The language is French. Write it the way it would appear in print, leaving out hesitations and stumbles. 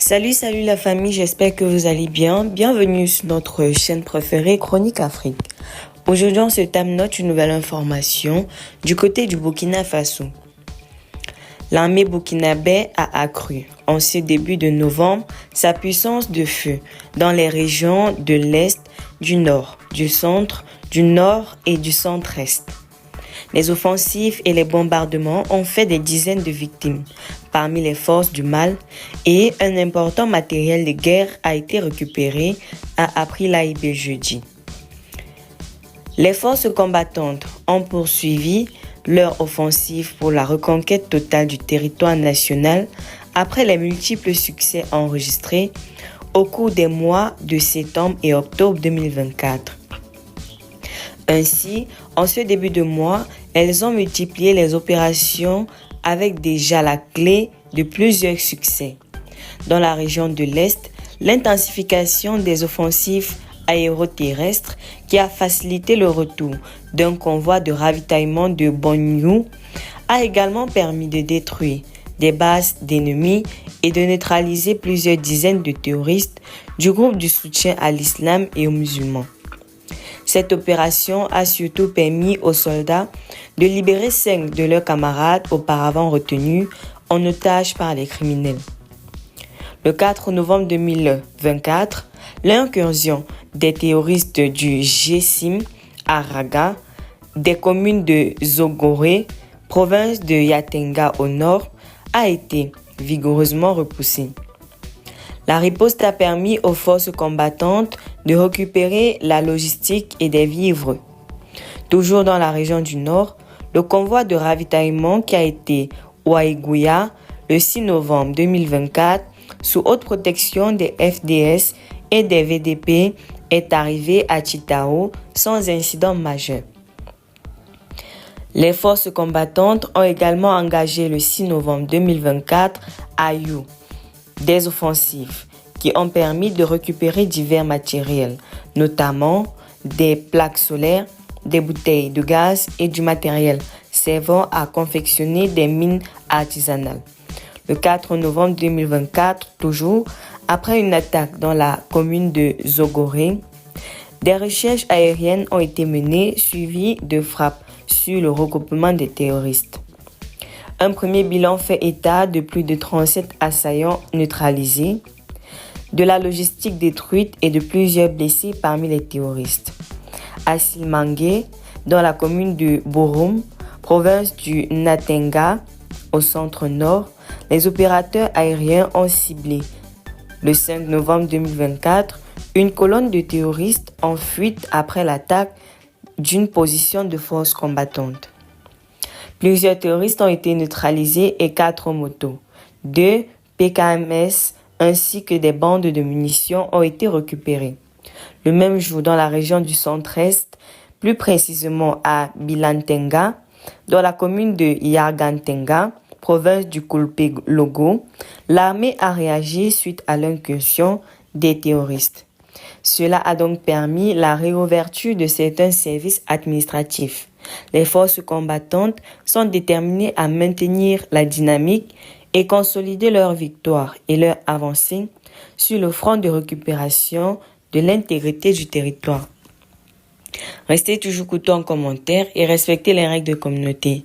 Salut la famille, j'espère que vous allez bien. Bienvenue sur notre chaîne préférée Chronique Afrique. Aujourd'hui, on se note une nouvelle information du côté du Burkina Faso. L'armée burkinabé a accru, en ce début de novembre, sa puissance de feu dans les régions de l'Est, du Nord, du Centre, du Nord et du Centre-Est. Les offensives et les bombardements ont fait des dizaines de victimes parmi les forces du mal et un important matériel de guerre a été récupéré, a appris l'AIB jeudi. Les forces combattantes ont poursuivi leur offensive pour la reconquête totale du territoire national après les multiples succès enregistrés au cours des mois de septembre et octobre 2024. Ainsi, en ce début de mois, elles ont multiplié les opérations avec déjà la clé de plusieurs succès. Dans la région de l'Est, l'intensification des offensives aéroterrestres qui a facilité le retour d'un convoi de ravitaillement de Bonyou a également permis de détruire des bases d'ennemis et de neutraliser plusieurs dizaines de terroristes du groupe du soutien à l'islam et aux musulmans. Cette opération a surtout permis aux soldats de libérer 5 de leurs camarades auparavant retenus en otage par les criminels. Le 4 novembre 2024, l'incursion des terroristes du GSIM à Raga, des communes de Zogoré, province de Yatenga au nord, a été vigoureusement repoussée. La riposte a permis aux forces combattantes de récupérer la logistique et des vivres. Toujours dans la région du Nord, le convoi de ravitaillement qui a été Ouaïgouya le 6 novembre 2024 sous haute protection des FDS et des VDP est arrivé à Chitao sans incident majeur. Les forces combattantes ont également engagé le 6 novembre 2024 à You des offensives qui ont permis de récupérer divers matériels, notamment des plaques solaires, des bouteilles de gaz et du matériel servant à confectionner des mines artisanales. Le 4 novembre 2024, toujours, après une attaque dans la commune de Zogoré, des recherches aériennes ont été menées suivies de frappes sur le regroupement des terroristes. Un premier bilan fait état de plus de 37 assaillants neutralisés, de la logistique détruite et de plusieurs blessés parmi les terroristes. À Silmangué, dans la commune de Borum, province du Natenga, au centre-nord, les opérateurs aériens ont ciblé, le 5 novembre 2024, une colonne de terroristes en fuite après l'attaque d'une position de force combattante. Plusieurs terroristes ont été neutralisés et 4 motos, 2 PKMS ainsi que des bandes de munitions ont été récupérées. Le même jour, dans la région du centre-est, plus précisément à Bilantenga, dans la commune de Yargantenga, province du Kulpe-Logo, l'armée a réagi suite à l'incursion des terroristes. Cela a donc permis la réouverture de certains services administratifs. Les forces combattantes sont déterminées à maintenir la dynamique et consolider leur victoire et leur avancée sur le front de récupération de l'intégrité du territoire. Restez toujours courtois en commentaire et respectez les règles de communauté.